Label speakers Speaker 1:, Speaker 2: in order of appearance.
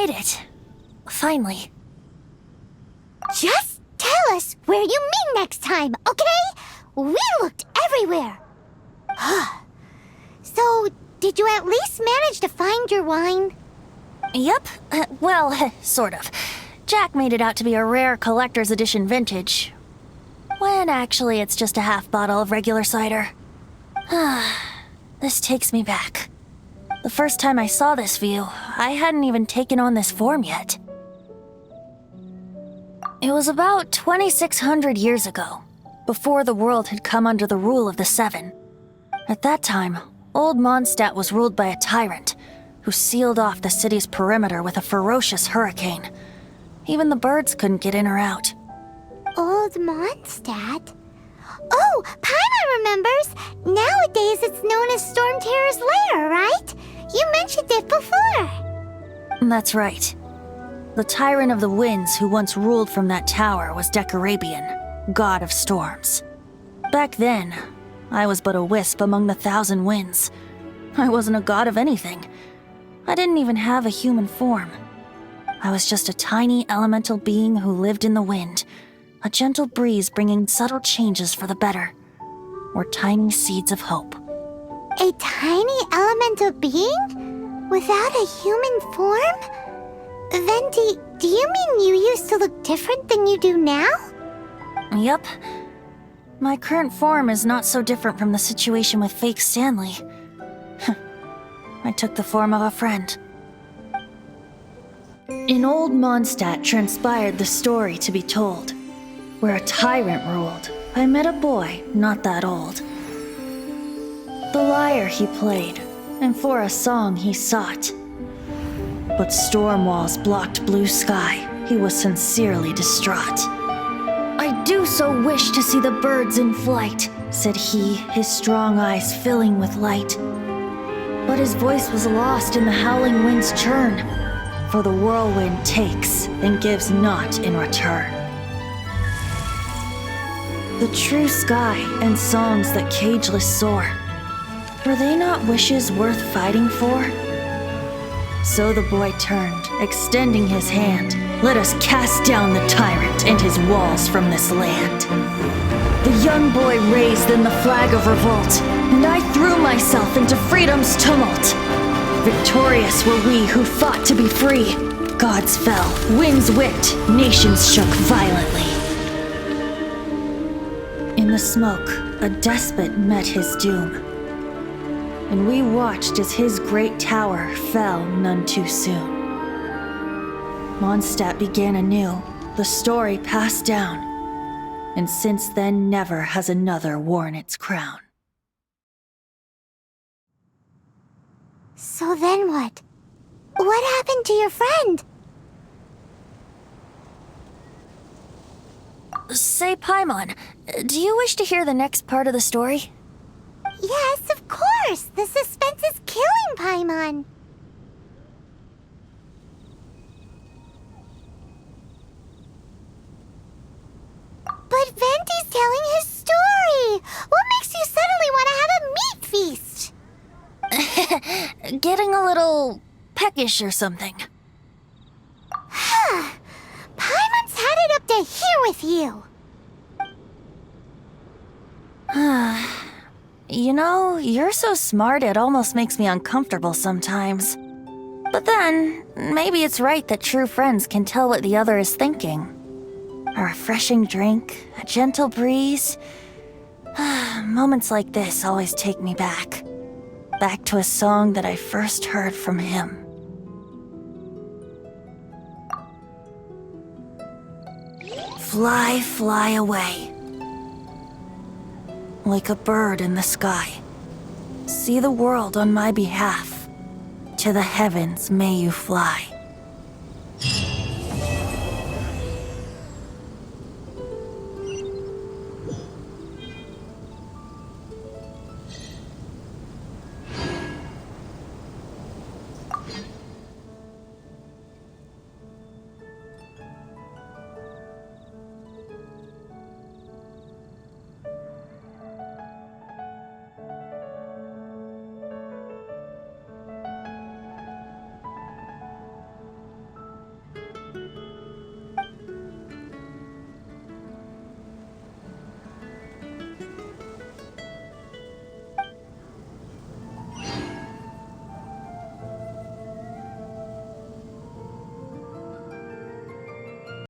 Speaker 1: Made it. Finally.
Speaker 2: Just tell us where you meet next time, okay? We looked everywhere. So, did you at least manage to find your wine?
Speaker 1: Yep. Well, sort of. Jack made it out to be a rare collector's edition vintage, when actually it's just a half bottle of regular cider. This takes me back. The first time I saw this view, I hadn't even taken on this form yet. It was about 2,600 years ago, before the world had come under the rule of the Seven. At that time, Old Mondstadt was ruled by a tyrant who sealed off the city's perimeter with a ferocious hurricane. Even the birds couldn't get in or out.
Speaker 2: Old Mondstadt? Oh, Paimon remembers! Nowadays it's known as Storm Terror's lair, right? You mentioned it before.
Speaker 1: That's right. The tyrant of the winds who once ruled from that tower was Decarabian, god of storms. Back then, I was but a wisp among the thousand winds. I wasn't a god of anything. I didn't even have a human form. I was just a tiny elemental being who lived in the wind, a gentle breeze bringing subtle changes for the better, or tiny seeds of hope.
Speaker 2: A tiny elemental being? Without a human form? Venti, do you mean you used to look different than you do now?
Speaker 1: Yup. My current form is not so different from the situation with fake Stanley. I took the form of a friend. In Old Mondstadt transpired the story to be told. Where a tyrant ruled, I met a boy not that old. The lyre he played, and for a song he sought. But storm walls blocked blue sky, he was sincerely distraught. I do so wish to see the birds in flight, said he, his strong eyes filling with light. But his voice was lost in the howling wind's churn, for the whirlwind takes and gives not in return. The true sky and songs that cageless soar, were they not wishes worth fighting for? So the boy turned, extending his hand. Let us cast down the tyrant and his walls from this land. The young boy raised then the flag of revolt, and I threw myself into freedom's tumult. Victorious were we who fought to be free. Gods fell, winds whipped, nations shook violently. In the smoke, a despot met his doom, and we watched as his great tower fell none too soon. Mondstadt began anew, the story passed down, and since then never has another worn its crown.
Speaker 2: So then what? What happened to your friend?
Speaker 1: Say, Paimon, do you wish to hear the next part of the story?
Speaker 2: Yes, of course! The suspense is killing Paimon! But Venti's telling his story! What makes you suddenly want to have a meat feast?
Speaker 1: Getting a little peckish or something.
Speaker 2: Paimon's had it up to here with you!
Speaker 1: You know, you're so smart it almost makes me uncomfortable sometimes. But then, maybe it's right that true friends can tell what the other is thinking. A refreshing drink, a gentle breeze. Moments like this always take me back. Back to a song that I first heard from him. Fly, fly away. Like a bird in the sky. See the world on my behalf. To the heavens may you fly.